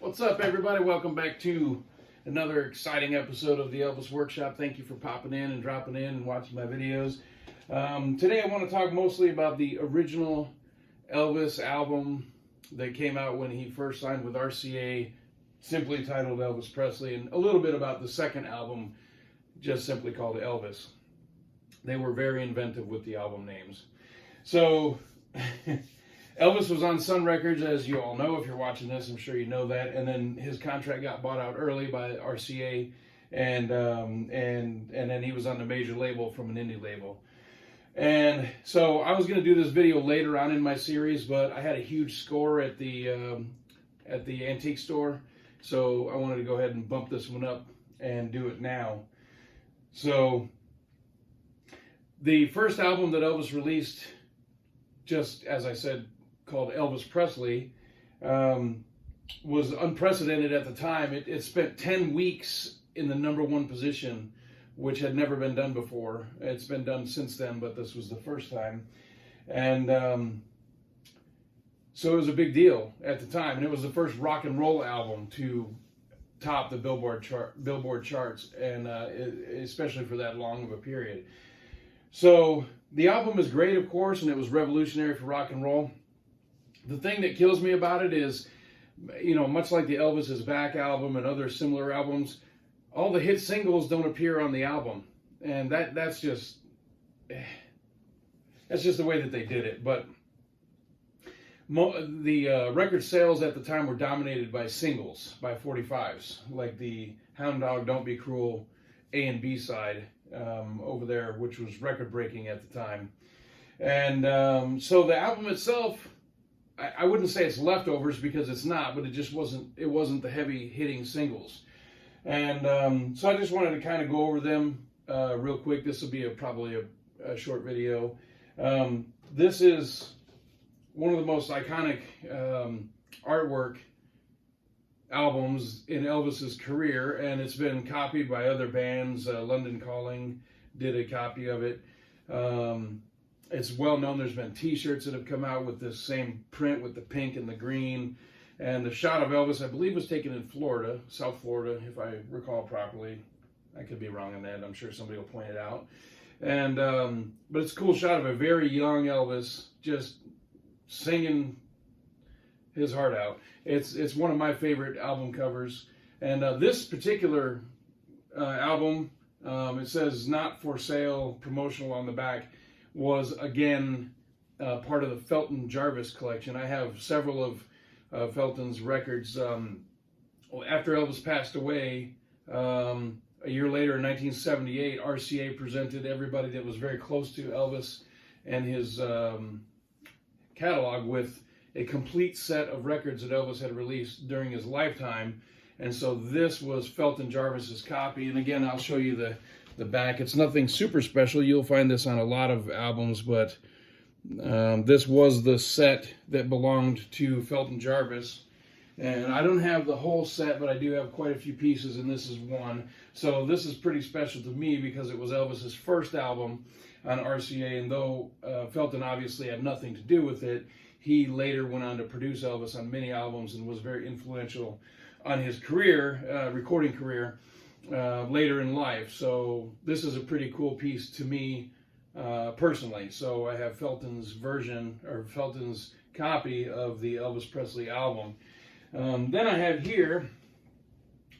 What's up, everybody? Welcome back to another exciting episode of the Elvis Workshop. Thank you for popping in and dropping in and watching my videos. Today I want to talk mostly about the original Elvis album that came out when he first signed with RCA, simply titled Elvis Presley, and a little bit about the second album, just simply called Elvis. They were very inventive with the album names. So Elvis was on Sun Records, as you all know. If you're watching this, I'm sure you know that. And then his contract got bought out early by RCA, and then he was on the major label from an indie label. And so I was going to do this video later on in my series, but I had a huge score at the antique store, so I wanted to go ahead and bump this one up and do it now. So the first album that Elvis released, just as I said, called Elvis Presley, was unprecedented at the time. It spent 10 weeks in the #1 position, which had never been done before. It's been done since then, but this was the first time. And so it was a big deal at the time. And it was the first rock and roll album to top the Billboard charts, and especially for that long of a period. So the album is great, of course, and it was revolutionary for rock and roll. The thing that kills me about it is, you know, much like the Elvis Is Back album and other similar albums, all the hit singles don't appear on the album. And that's just the way that they did it. But the record sales at the time were dominated by singles, by 45s, like the Hound Dog, Don't Be Cruel A and B side over there, which was record breaking at the time. And so the album itself, I wouldn't say it's leftovers, because it's not, but it wasn't the heavy hitting singles. And so I just wanted to kind of go over them real quick. This will be probably a short video. This is one of the most iconic artwork albums in Elvis's career, and it's been copied by other bands. London Calling did a copy of it. It's well known. There's been t-shirts that have come out with this same print with the pink and the green. And the shot of Elvis, I believe, was taken in Florida, South Florida, if I recall properly. I could be wrong on that. I'm sure somebody will point it out. And but it's a cool shot of a very young Elvis just singing his heart out. It's one of my favorite album covers. And this particular album, it says "Not for Sale" promotional on the back, was again part of the Felton Jarvis collection. I have several of Felton's records. After Elvis passed away, a year later in 1978, RCA presented everybody that was very close to Elvis and his catalog with a complete set of records that Elvis had released during his lifetime. And so this was Felton Jarvis's copy. And again, I'll show you the back. It's nothing super special. You'll find this on a lot of albums, but this was the set that belonged to Felton Jarvis. And I don't have the whole set, but I do have quite a few pieces, and this is one. So this is pretty special to me because it was Elvis's first album on RCA, and though Felton obviously had nothing to do with it, he later went on to produce Elvis on many albums and was very influential on his career, recording career, later in life. So this is a pretty cool piece to me personally. So I have Felton's version, or Felton's copy of the Elvis Presley album. Then I have here,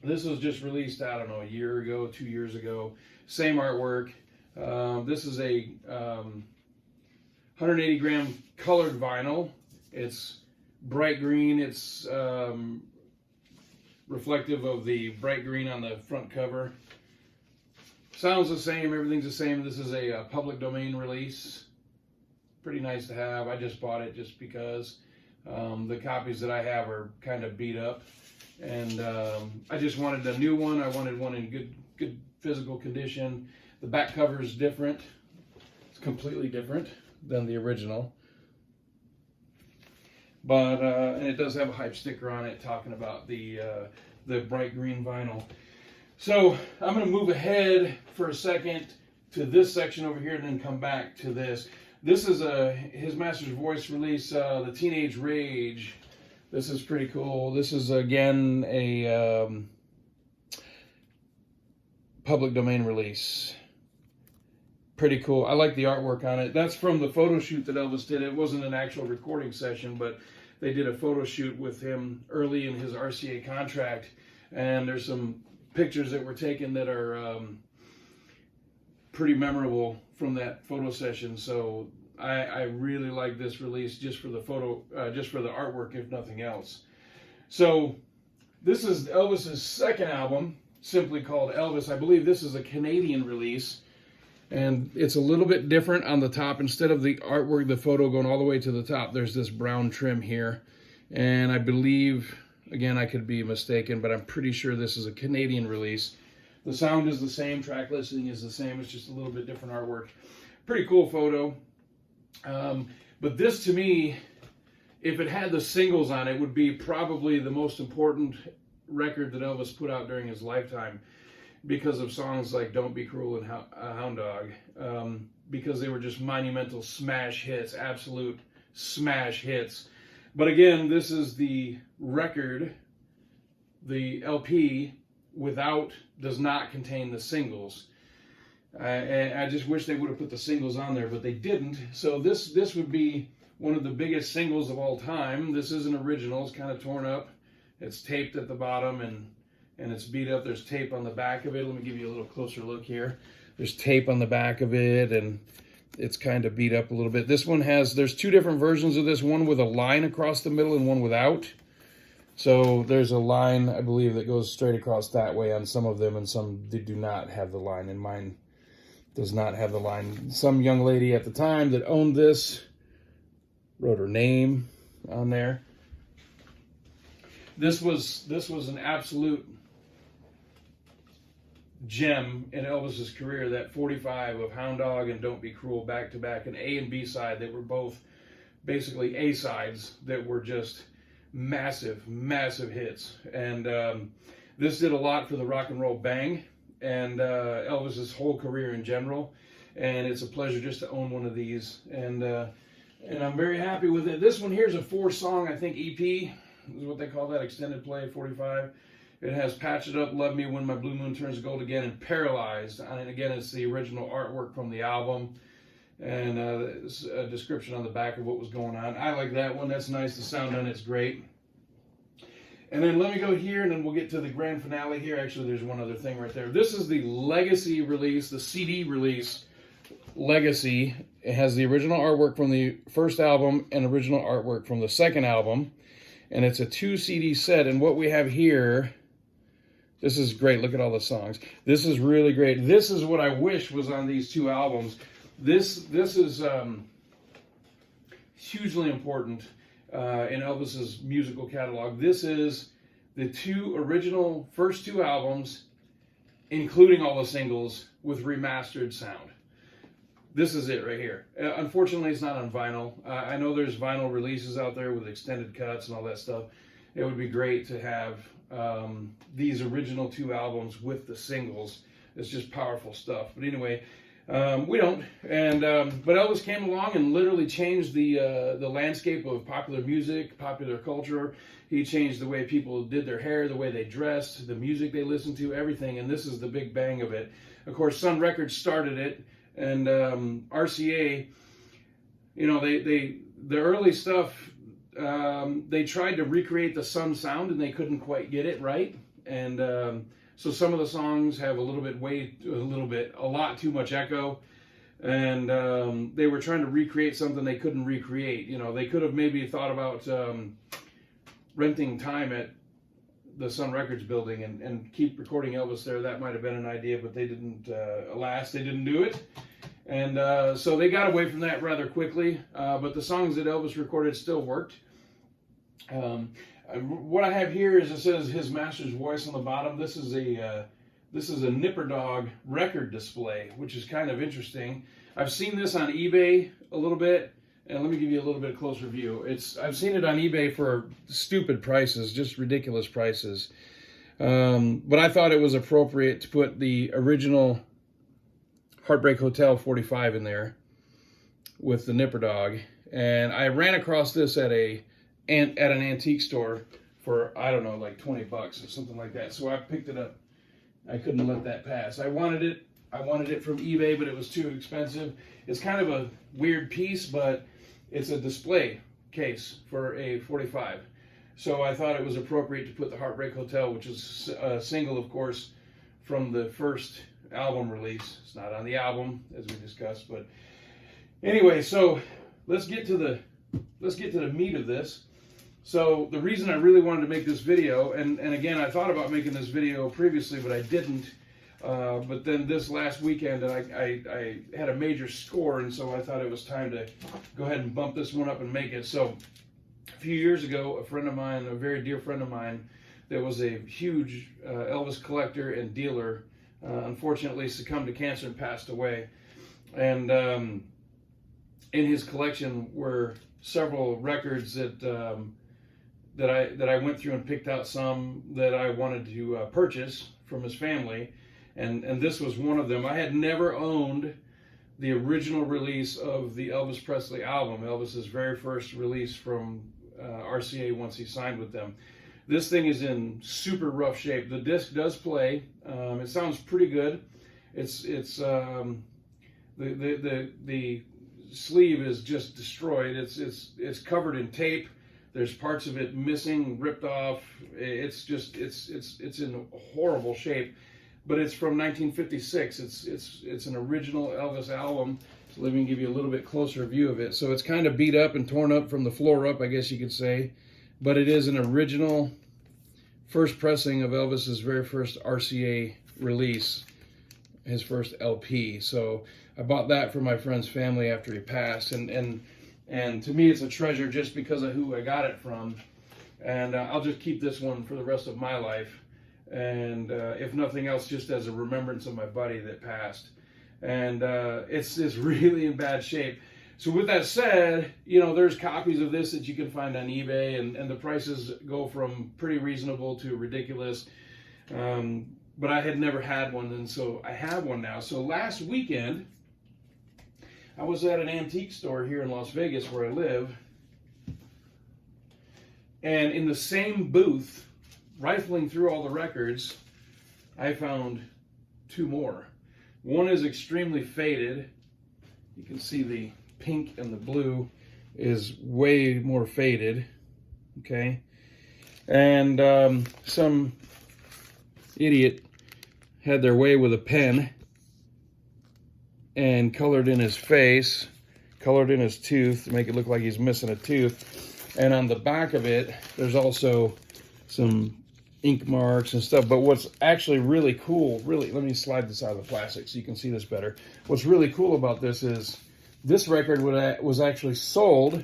this was just released, I don't know, a year ago, 2 years ago, same artwork. This is a 180 gram colored vinyl. It's bright green. It's reflective of the bright green on the front cover. Sounds the same, everything's the same. This is a public domain release. Pretty nice to have. I just bought it just because the copies that I have are kind of beat up. And I just wanted a new one. I wanted one in good physical condition. The back cover is different. It's completely different than the original. But and it does have a hype sticker on it talking about the bright green vinyl. So I'm going to move ahead for a second to this section over here and then come back to this. This is his Master's Voice release, the Teenage Rage This is pretty cool. This is, again, a public domain release. Pretty cool. I like the artwork on it. That's from the photo shoot that Elvis did. It wasn't an actual recording session, but they did a photo shoot with him early in his RCA contract. And there's some pictures that were taken that are pretty memorable from that photo session. So I really like this release just for the photo, just for the artwork, if nothing else. So this is Elvis's second album, simply called Elvis. I believe this is a Canadian release, and it's a little bit different on the top. Instead of the artwork, the photo going all the way to the top, there's this brown trim here. And I believe, again, I could be mistaken, but I'm pretty sure this is a Canadian release. The sound is the same, track listing is the same, it's just a little bit different artwork. Pretty cool photo. But this, to me, if it had the singles on it, would be probably the most important record that Elvis put out during his lifetime, because of songs like Don't Be Cruel and Hound Dog, because they were just monumental smash hits, absolute smash hits. But again, this is the record, the LP, does not contain the singles. I just wish they would have put the singles on there, but they didn't. So this would be one of the biggest singles of all time. This is an original. It's kind of torn up. It's taped at the bottom and it's beat up. There's tape on the back of it. Let me give you a little closer look here. There's tape on the back of it, and it's kind of beat up a little bit. This one there's two different versions of this, one with a line across the middle and one without. So there's a line, I believe, that goes straight across that way on some of them, and some they do not have the line, and mine does not have the line. Some young lady at the time that owned this wrote her name on there. This was an absolute gem in Elvis's career, that 45 of Hound Dog and Don't Be Cruel back to back, an A and B side that were both basically A sides that were just massive hits. And this did a lot for the rock and roll bang and Elvis's whole career in general, and it's a pleasure just to own one of these, and I'm very happy with it. This one here is a 4-song, I think, EP is what they call that, extended play 45. It has Patch It Up, Love Me, When My Blue Moon Turns Gold Again, and Paralyzed. And again, it's the original artwork from the album, and a description on the back of what was going on. I like that one. That's nice. The sound on it's great. And then let me go here, and then we'll get to the grand finale here. Actually, there's one other thing right there. This is the Legacy release, the CD release, Legacy. It has the original artwork from the first album and original artwork from the second album. And it's a 2 CD set. And what we have here, this is great. Look at all the songs. This is really great. This is what I wish was on these 2 albums. This is hugely important in Elvis's musical catalog. This is the first two albums, including all the singles, with remastered sound. This is it right here. Unfortunately, it's not on vinyl. I know there's vinyl releases out there with extended cuts and all that stuff. It would be great to have these original 2 albums with the singles. It's just powerful stuff. But anyway, we don't. And but Elvis came along and literally changed the landscape of popular music, popular culture. He changed the way people did their hair, the way they dressed, the music they listened to, everything. And this is the big bang of it. Of course, Sun Records started it. And RCA, you know, the early stuff, they tried to recreate the Sun sound and they couldn't quite get it right. And so some of the songs have a lot too much echo. And they were trying to recreate something they couldn't recreate. You know, they could have maybe thought about renting time at the Sun Records building and keep recording Elvis there. That might have been an idea, but they didn't, alas, they didn't do it. And so they got away from that rather quickly, but the songs that Elvis recorded still worked. What I have here is, it says his master's voice on the bottom. This is a Nipper Dog record display, which is kind of interesting. I've seen this on eBay a little bit, and let me give you a little bit closer view. I've seen it on eBay for stupid prices, just ridiculous prices. But I thought it was appropriate to put the original Heartbreak Hotel 45 in there with the Nipper Dog. And I ran across this at a at an antique store for, I don't know, like 20 bucks or something like that. So I picked it up. I couldn't let that pass. I wanted it from eBay, but it was too expensive. It's kind of a weird piece, but it's a display case for a 45. So I thought it was appropriate to put the Heartbreak Hotel, which is a single, of course, from the first album release. It's not on the album, as we discussed, but anyway, so let's get to the meat of this. So the reason I really wanted to make this video, and again, I thought about making this video previously, but I didn't. But then this last weekend, I had a major score, and so I thought it was time to go ahead and bump this one up and make it. So a few years ago, a friend of mine, a very dear friend of mine, that was a huge Elvis collector and dealer, unfortunately succumbed to cancer and passed away. And in his collection were several records that I went through and picked out some that I wanted to purchase from his family, and this was one of them. I had never owned the original release of the Elvis Presley album, Elvis's very first release from RCA once he signed with them. This thing is in super rough shape. The disc does play. It sounds pretty good. The sleeve is just destroyed. It's covered in tape. There's parts of it missing, ripped off. It's in horrible shape. But it's from 1956. It's an original Elvis album. So let me give you a little bit closer view of it. So it's kind of beat up and torn up from the floor up, I guess you could say. But it is an original first pressing of Elvis's very first RCA release, his first LP. So I bought that for my friend's family after he passed, and to me it's a treasure just because of who I got it from. And I'll just keep this one for the rest of my life, and if nothing else, just as a remembrance of my buddy that passed. And it's really in bad shape. So with that said, you know, there's copies of this that you can find on eBay, and the prices go from pretty reasonable to ridiculous. But I had never had one, and so I have one now. So last weekend, I was at an antique store here in Las Vegas where I live, and in the same booth, rifling through all the records, I found two more. One is extremely faded. You can see the pink and the blue is way more faded, okay? And some idiot had their way with a pen and colored in his face, colored in his tooth to make it look like he's missing a tooth. And on the back of it, there's also some ink marks and stuff. But what's actually really cool, let me slide this out of the plastic so you can see this better. What's really cool about this is this record was actually sold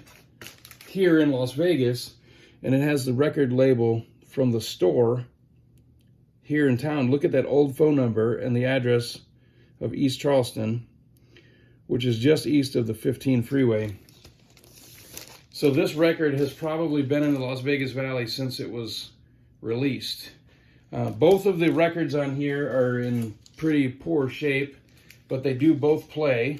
here in Las Vegas, and it has the record label from the store here in town. Look at that old phone number and the address of East Charleston, which is just east of the 15 freeway. So this record has probably been in the Las Vegas Valley since it was released. Both of the records on here are in pretty poor shape, but they do both play.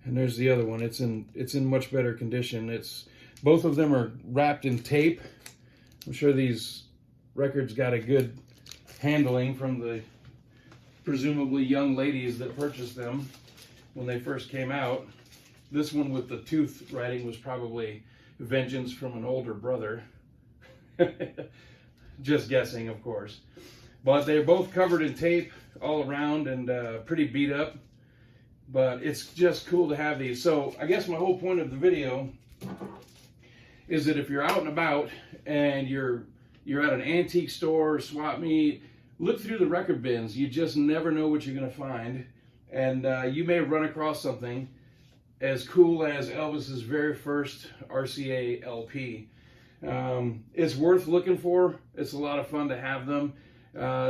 And there's the other one. It's in much better condition. Both of them are wrapped in tape. I'm sure these records got a good handling from the presumably young ladies that purchased them when they first came out. This one with the tooth writing was probably vengeance from an older brother. Just guessing, of course. But they're both covered in tape all around and pretty beat up. But it's just cool to have these. So I guess my whole point of the video is that if you're out and about and you're at an antique store or swap meet, look through the record bins. You just never know what you're going to find. And you may run across something as cool as Elvis's very first RCA LP. It's worth looking for. It's a lot of fun to have them.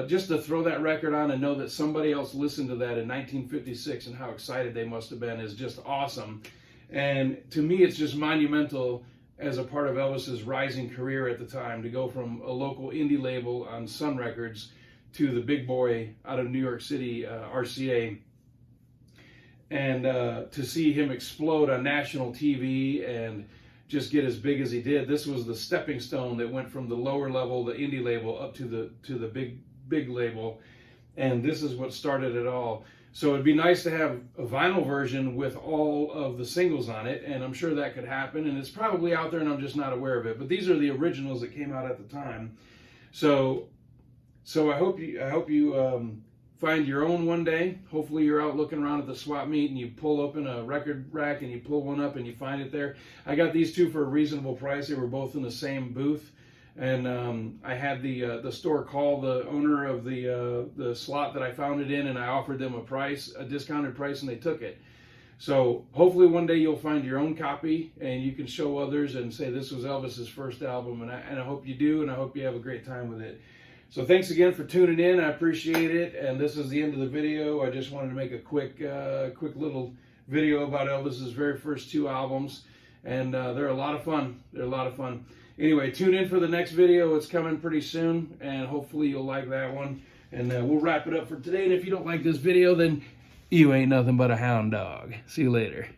Just to throw that record on and know that somebody else listened to that in 1956 and how excited they must have been is just awesome. And to me, it's just monumental as a part of Elvis's rising career at the time to go from a local indie label on Sun Records to the big boy out of New York City, RCA. And to see him explode on national TV and just get as big as he did. This was the stepping stone that went from the lower level, the indie label, up to the big label, and this is what started it all. So it'd be nice to have a vinyl version with all of the singles on it, and I'm sure that could happen, and it's probably out there and I'm just not aware of it. But these are the originals that came out at the time. So I hope you find your own one day. Hopefully you're out looking around at the swap meet and you pull open a record rack and you pull one up and you find it there. I got these two for a reasonable price. They were both in the same booth. And I had the store call the owner of the slot that I found it in, and I offered them a discounted price, and they took it. So hopefully one day you'll find your own copy, and you can show others and say this was Elvis's first album, and I hope you do, and I hope you have a great time with it. So thanks again for tuning in. I appreciate it, and this is the end of the video. I just wanted to make a quick little video about Elvis's very first two albums, and they're a lot of fun. They're a lot of fun. Anyway, tune in for the next video. It's coming pretty soon, and hopefully you'll like that one. And we'll wrap it up for today. And if you don't like this video, then you ain't nothing but a hound dog. See you later.